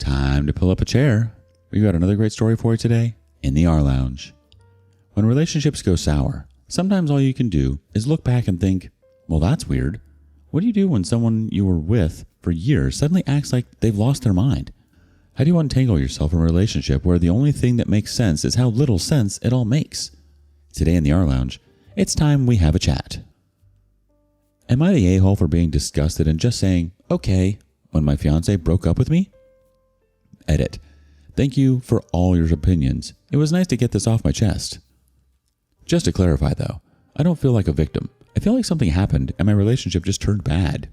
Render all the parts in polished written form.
Time to pull up a chair. We've got another great story for you today in the rLounge. When relationships go sour, sometimes all you can do is look back and think, well, that's weird. What do you do when someone you were with for years suddenly acts like they've lost their mind? How do you untangle yourself from a relationship where the only thing that makes sense is how little sense it all makes? Today in the rLounge, it's time we have a chat. Am I the a-hole for being disgusted and just saying, okay, when my fiance broke up with me? Edit. Thank you for all your opinions. It was nice to get this off my chest. Just to clarify though, I don't feel like a victim. I feel like something happened and my relationship just turned bad.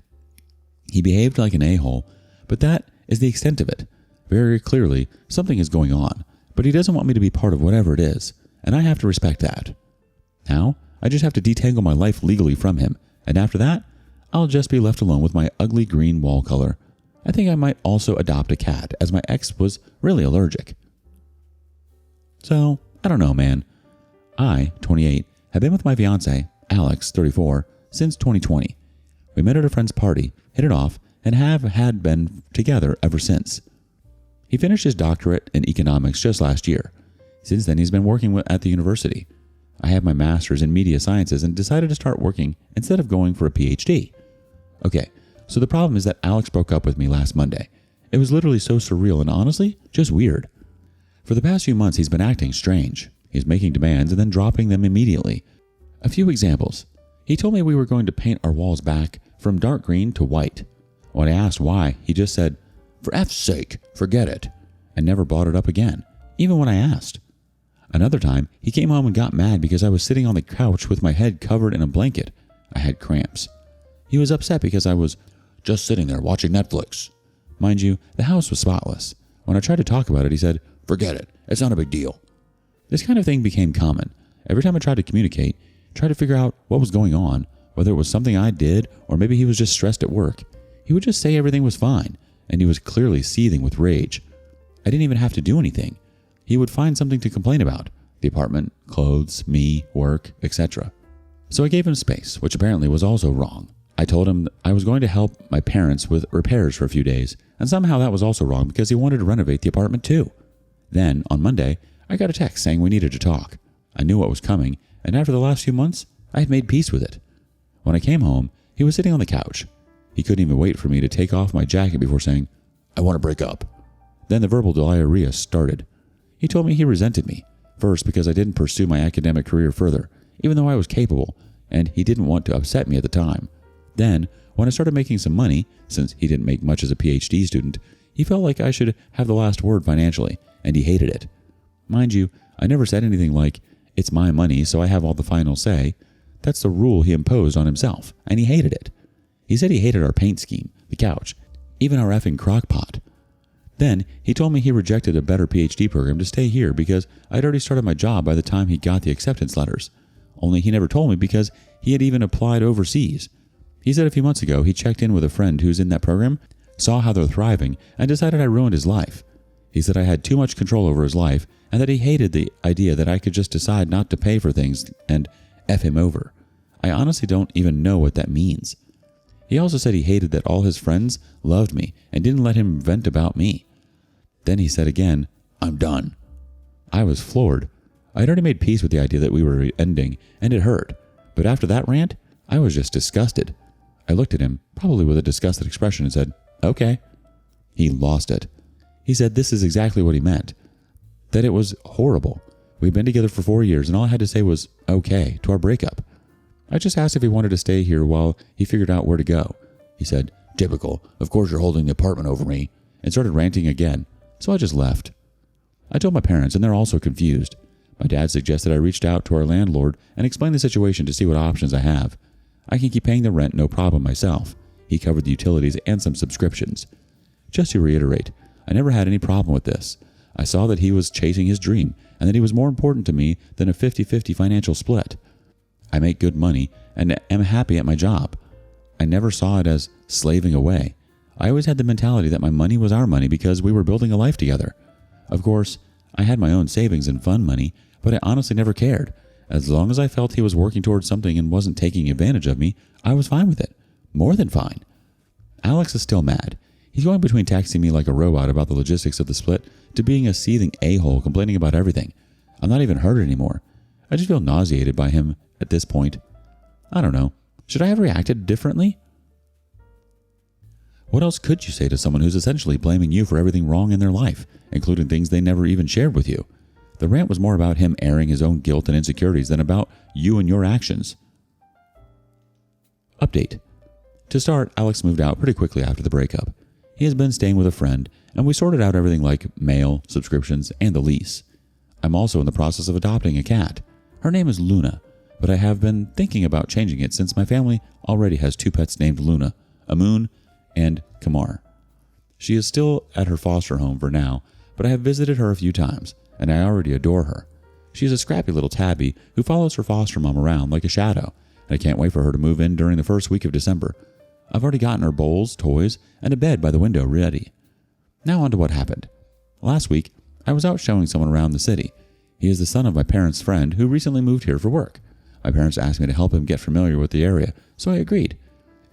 He behaved like an a-hole, but that is the extent of it. Very clearly, something is going on, but he doesn't want me to be part of whatever it is, and I have to respect that. Now, I just have to detangle my life legally from him, and after that, I'll just be left alone with my ugly green wall color. I think I might also adopt a cat, as my ex was really allergic. So, I don't know, man. I, 28, have been with my fiance, Alex, 34, since 2020. We met at a friend's party, hit it off, and had been together ever since. He finished his doctorate in economics just last year. Since then, he's been working at the university. I have my master's in media sciences and decided to start working instead of going for a PhD. Okay, so the problem is that Alex broke up with me last Monday. It was literally so surreal and honestly, just weird. For the past few months, he's been acting strange. He's making demands and then dropping them immediately. A few examples. He told me we were going to paint our walls back from dark green to white. When I asked why, he just said, "For F's sake, forget it," and never brought it up again, even when I asked. Another time, he came home and got mad because I was sitting on the couch with my head covered in a blanket. I had cramps. He was upset because I was just sitting there watching Netflix. Mind you, the house was spotless. When I tried to talk about it, he said, "Forget it. It's not a big deal." This kind of thing became common. Every time I tried to communicate, tried to figure out what was going on, whether it was something I did or maybe he was just stressed at work, he would just say everything was fine, and he was clearly seething with rage. I didn't even have to do anything. He would find something to complain about: the apartment, clothes, me, work, etc. So I gave him space, which apparently was also wrong. I told him I was going to help my parents with repairs for a few days, and somehow that was also wrong because he wanted to renovate the apartment too. Then, on Monday, I got a text saying we needed to talk. I knew what was coming, and after the last few months, I had made peace with it. When I came home, he was sitting on the couch. He couldn't even wait for me to take off my jacket before saying, "I want to break up." Then the verbal diarrhea started. He told me he resented me, first because I didn't pursue my academic career further, even though I was capable, and he didn't want to upset me at the time. Then, when I started making some money, since he didn't make much as a PhD student, he felt like I should have the last word financially, and he hated it. Mind you, I never said anything like, "It's my money, so I have all the final say." That's the rule he imposed on himself, and he hated it. He said he hated our paint scheme, the couch, even our effing crock pot. Then, he told me he rejected a better PhD program to stay here because I'd already started my job by the time he got the acceptance letters. Only he never told me because he had even applied overseas. He said a few months ago he checked in with a friend who's in that program, saw how they're thriving, and decided I ruined his life. He said I had too much control over his life and that he hated the idea that I could just decide not to pay for things and F him over. I honestly don't even know what that means. He also said he hated that all his friends loved me and didn't let him vent about me. Then he said again, "I'm done." I was floored. I had already made peace with the idea that we were ending, and it hurt. But after that rant, I was just disgusted. I looked at him, probably with a disgusted expression, and said, "Okay." He lost it. He said this is exactly what he meant. That it was horrible. We'd been together for 4 years, and all I had to say was, "Okay," to our breakup. I just asked if he wanted to stay here while he figured out where to go. He said, "Typical, of course you're holding the apartment over me," and started ranting again, so I just left. I told my parents, and they're also confused. My dad suggested I reached out to our landlord and explained the situation to see what options I have. I can keep paying the rent no problem myself. He covered the utilities and some subscriptions. Just to reiterate, I never had any problem with this. I saw that he was chasing his dream and that he was more important to me than a 50-50 financial split. I make good money and am happy at my job. I never saw it as slaving away. I always had the mentality that my money was our money because we were building a life together. Of course, I had my own savings and fund money, but I honestly never cared. As long as I felt he was working towards something and wasn't taking advantage of me, I was fine with it. More than fine. Alex is still mad. He's going between texting me like a robot about the logistics of the split to being a seething a-hole complaining about everything. I'm not even hurt anymore. I just feel nauseated by him at this point. I don't know. Should I have reacted differently? What else could you say to someone who's essentially blaming you for everything wrong in their life, including things they never even shared with you? The rant was more about him airing his own guilt and insecurities than about you and your actions. Update. To start, Alex moved out pretty quickly after the breakup. He has been staying with a friend, and we sorted out everything like mail, subscriptions, and the lease. I'm also in the process of adopting a cat. Her name is Luna, but I have been thinking about changing it since my family already has 2 pets named Luna, Amun and Kamar. She is still at her foster home for now, but I have visited her a few times, and I already adore her. She is a scrappy little tabby who follows her foster mom around like a shadow, and I can't wait for her to move in during the first week of December. I've already gotten her bowls, toys, and a bed by the window ready. Now on to what happened. Last week, I was out showing someone around the city. He is the son of my parents' friend who recently moved here for work. My parents asked me to help him get familiar with the area, so I agreed.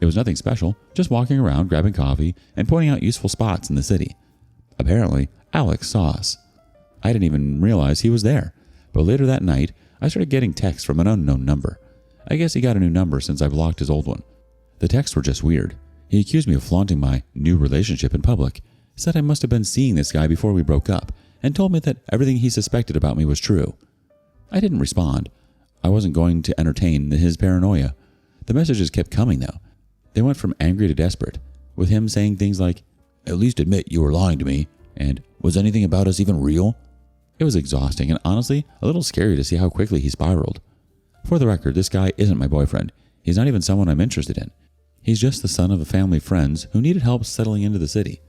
It was nothing special, just walking around, grabbing coffee, and pointing out useful spots in the city. Apparently, Alex saw us. I didn't even realize he was there, but later that night, I started getting texts from an unknown number. I guess he got a new number since I blocked his old one. The texts were just weird. He accused me of flaunting my new relationship in public, said I must have been seeing this guy before we broke up, and told me that everything he suspected about me was true. I didn't respond. I wasn't going to entertain his paranoia. The messages kept coming, though. They went from angry to desperate, with him saying things like, "At least admit you were lying to me," and "Was anything about us even real?" It was exhausting and honestly a little scary to see how quickly he spiraled. For the record, this guy isn't my boyfriend. He's not even someone I'm interested in. He's just the son of a family of friends who needed help settling into the city.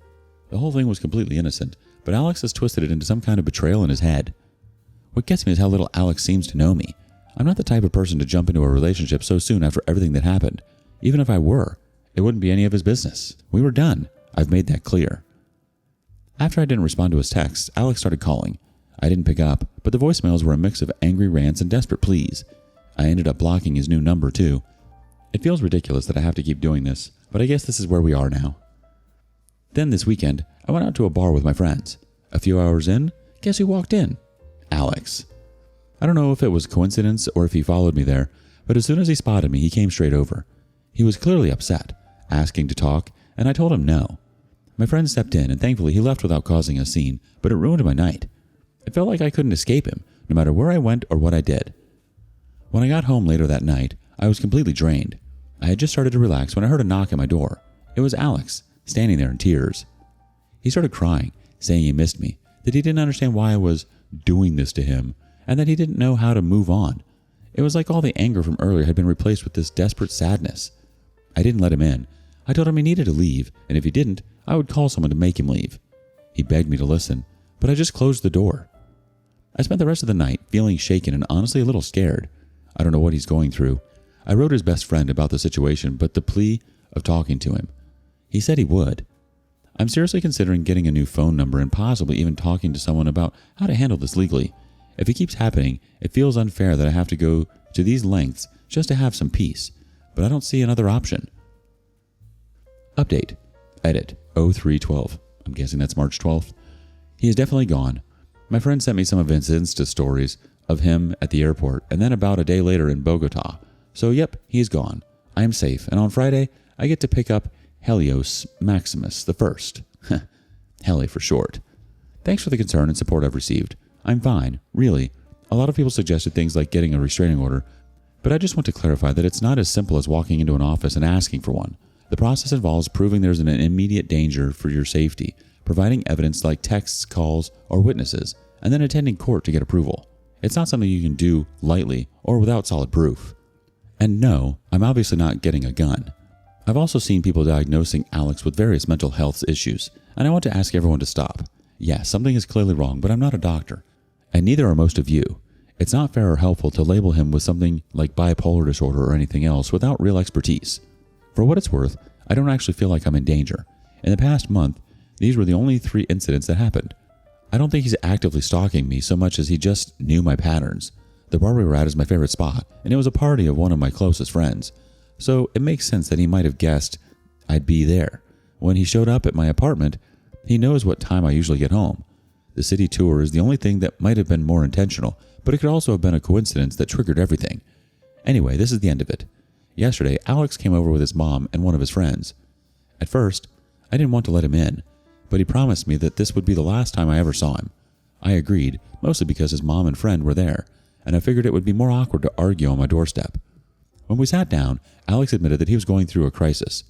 The whole thing was completely innocent, but Alex has twisted it into some kind of betrayal in his head. What gets me is how little Alex seems to know me. I'm not the type of person to jump into a relationship so soon after everything that happened. Even if I were, it wouldn't be any of his business. We were done. I've made that clear. After I didn't respond to his texts, Alex started calling. I didn't pick up, but the voicemails were a mix of angry rants and desperate pleas. I ended up blocking his new number too. It feels ridiculous that I have to keep doing this, but I guess this is where we are now. Then this weekend, I went out to a bar with my friends. A few hours in, guess who walked in? Alex. I don't know if it was coincidence or if he followed me there, but as soon as he spotted me, he came straight over. He was clearly upset, asking to talk, and I told him no. My friend stepped in, and thankfully he left without causing a scene, but it ruined my night. It felt like I couldn't escape him, no matter where I went or what I did. When I got home later that night, I was completely drained. I had just started to relax when I heard a knock at my door. It was Alex, standing there in tears. He started crying, saying he missed me, that he didn't understand why I was doing this to him, and that he didn't know how to move on. It was like all the anger from earlier had been replaced with this desperate sadness. I didn't let him in. I told him he needed to leave, and if he didn't, I would call someone to make him leave. He begged me to listen, but I just closed the door. I spent the rest of the night feeling shaken and honestly a little scared. I don't know what he's going through. I wrote his best friend about the situation, but the plea of talking to him. He said he would. I'm seriously considering getting a new phone number and possibly even talking to someone about how to handle this legally. If it keeps happening, it feels unfair that I have to go to these lengths just to have some peace, but I don't see another option. Update. Edit. 0312. I'm guessing that's March 12th. He is definitely gone. My friend sent me some of his Insta stories of him at the airport and then about a day later in Bogota. So yep, he's gone. I am safe, and on Friday, I get to pick up Helios Maximus I. Heli for short. Thanks for the concern and support I've received. I'm fine, really. A lot of people suggested things like getting a restraining order, but I just want to clarify that it's not as simple as walking into an office and asking for one. The process involves proving there's an immediate danger for your safety, providing evidence like texts, calls, or witnesses, and then attending court to get approval. It's not something you can do lightly or without solid proof. And no, I'm obviously not getting a gun. I've also seen people diagnosing Alex with various mental health issues, and I want to ask everyone to stop. Yes, something is clearly wrong, but I'm not a doctor. And neither are most of you. It's not fair or helpful to label him with something like bipolar disorder or anything else without real expertise. For what it's worth, I don't actually feel like I'm in danger. In the past month, these were the only 3 incidents that happened. I don't think he's actively stalking me so much as he just knew my patterns. The bar we were at is my favorite spot, and it was a party of one of my closest friends, so it makes sense that he might have guessed I'd be there. When he showed up at my apartment, he knows what time I usually get home. The city tour is the only thing that might have been more intentional, but it could also have been a coincidence that triggered everything. Anyway, this is the end of it. Yesterday, Alex came over with his mom and one of his friends. At first, I didn't want to let him in, but he promised me that this would be the last time I ever saw him. I agreed, mostly because his mom and friend were there, and I figured it would be more awkward to argue on my doorstep. When we sat down, Alex admitted that he was going through a crisis.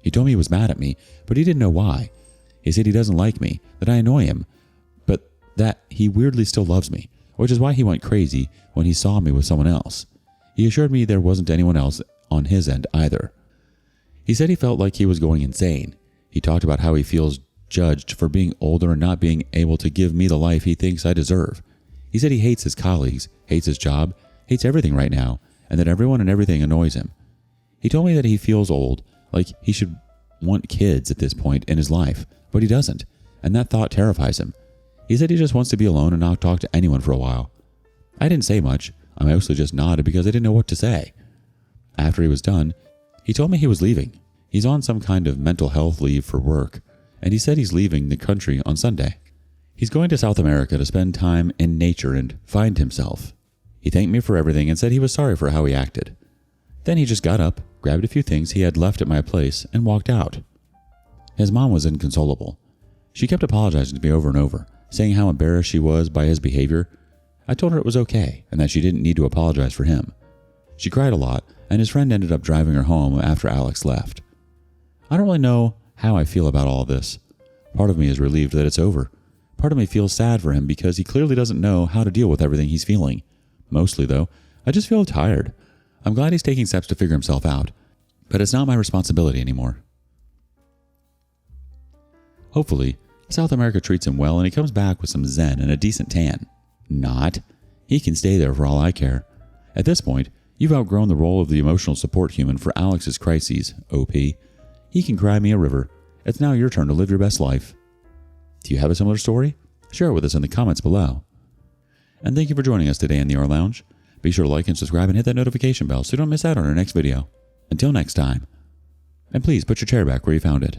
He told me he was mad at me, but he didn't know why. He said he doesn't like me, that I annoy him, but that he weirdly still loves me, which is why he went crazy when he saw me with someone else. He assured me there wasn't anyone else on his end either. He said he felt like he was going insane. He talked about how he feels judged for being older and not being able to give me the life he thinks I deserve. He said he hates his colleagues, hates his job, hates everything right now, and that everyone and everything annoys him. He told me that he feels old, like he should want kids at this point in his life, but he doesn't, and that thought terrifies him. He said he just wants to be alone and not talk to anyone for a while. I didn't say much. I mostly just nodded because I didn't know what to say. After he was done, he told me he was leaving. He's on some kind of mental health leave for work, and he said he's leaving the country on Sunday. He's going to South America to spend time in nature and find himself. He thanked me for everything and said he was sorry for how he acted. Then he just got up, grabbed a few things he had left at my place, and walked out. His mom was inconsolable. She kept apologizing to me over and over, saying how embarrassed she was by his behavior. I told her it was okay and that she didn't need to apologize for him. She cried a lot, and his friend ended up driving her home after Alex left. I don't really know how I feel about all of this. Part of me is relieved that it's over. Part of me feels sad for him because he clearly doesn't know how to deal with everything he's feeling. Mostly, though, I just feel tired. I'm glad he's taking steps to figure himself out, but it's not my responsibility anymore. Hopefully, South America treats him well and he comes back with some zen and a decent tan. Not. He can stay there for all I care. At this point, you've outgrown the role of the emotional support human for Alex's crises, OP. He can cry me a river. It's now your turn to live your best life. Do you have a similar story? Share it with us in the comments below. And thank you for joining us today in the rLounge. Be sure to like and subscribe and hit that notification bell so you don't miss out on our next video. Until next time. And please put your chair back where you found it.